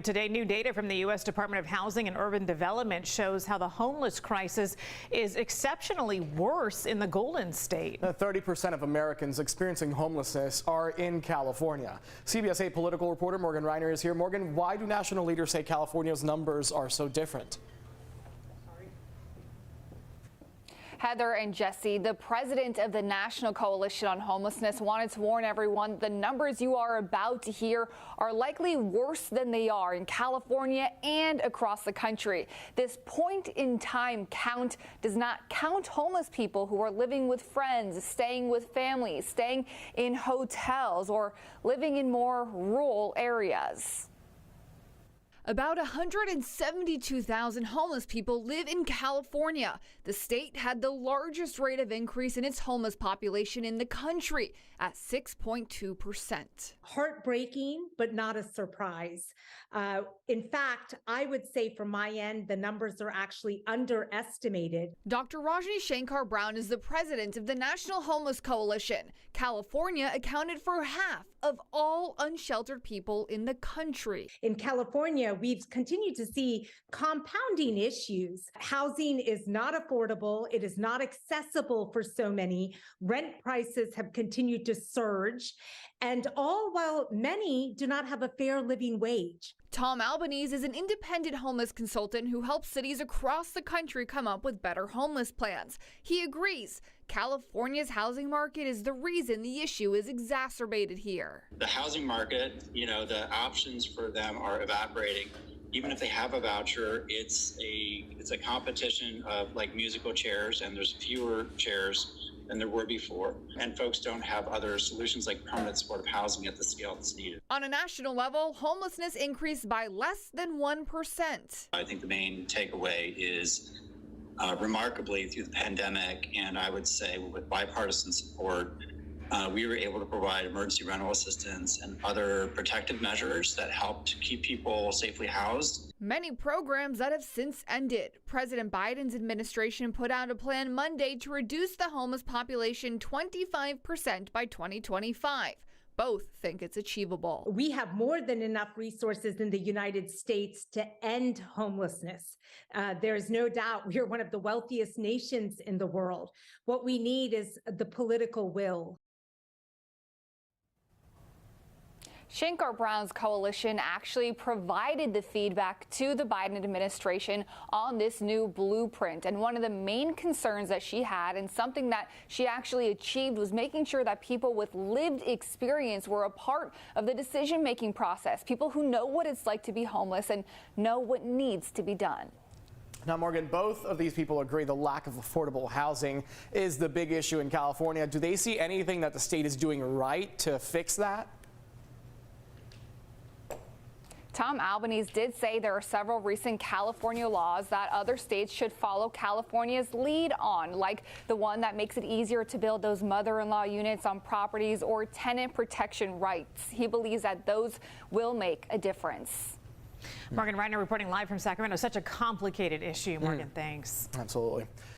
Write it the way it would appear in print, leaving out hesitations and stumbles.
Today, new data from the U.S. Department of Housing and Urban Development shows how the homeless crisis is exceptionally worse in the Golden State. 30% of Americans experiencing homelessness are in California. CBS 8 political reporter Morgan Reiner is here. Morgan, why do national leaders say California's numbers are so different? Heather and Jesse, the president of the National Coalition on Homelessness, wanted to warn everyone the numbers you are about to hear are likely worse than they are in California and across the country. This point-in-time count does not count homeless people who are living with friends, staying with families, staying in hotels, or living in more rural areas. About 172,000 homeless people live in California. The state had the largest rate of increase in its homeless population in the country at 6.2%. Heartbreaking, but not a surprise. In fact, I would say from my end, the numbers are actually underestimated. Dr. Rajni Shankar Brown is the president of the National Homeless Coalition. California accounted for half of all unsheltered people in the country. In California, we've continued to see compounding issues. Housing is not affordable. It is not accessible for so many. Rent prices have continued to surge, and all while many do not have a fair living wage. Tom Albanese is an independent homeless consultant who helps cities across the country come up with better homeless plans. He agrees California's housing market is the reason the issue is exacerbated here. The housing market, the options for them are evaporating. Even if they have a voucher, it's a competition of like musical chairs, and there's fewer chairs than there were before. And folks don't have other solutions like permanent supportive housing at the scale that's needed. On a national level, homelessness increased by less than 1%. I think the main takeaway is remarkably through the pandemic, and I would say with bipartisan support, we were able to provide emergency rental assistance and other protective measures that helped keep people safely housed. Many programs that have since ended. President Biden's administration put out a plan Monday to reduce the homeless population 25% by 2025. Both think it's achievable. We have more than enough resources in the United States to end homelessness. There is no doubt we are one of the wealthiest nations in the world. What we need is the political will. Shankar Brown's coalition actually provided the feedback to the Biden administration on this new blueprint. And one of the main concerns that she had, and something that she actually achieved, was making sure that people with lived experience were a part of the decision-making process. People who know what it's like to be homeless and know what needs to be done. Now, Morgan, both of these people agree the lack of affordable housing is the big issue in California. Do they see anything that the state is doing right to fix that? Tom Albanese did say there are several recent California laws that other states should follow California's lead on, like the one that makes it easier to build those mother-in-law units on properties or tenant protection rights. He believes that those will make a difference. Morgan Reiner reporting live from Sacramento. Such a complicated issue, Morgan. Thanks. Absolutely.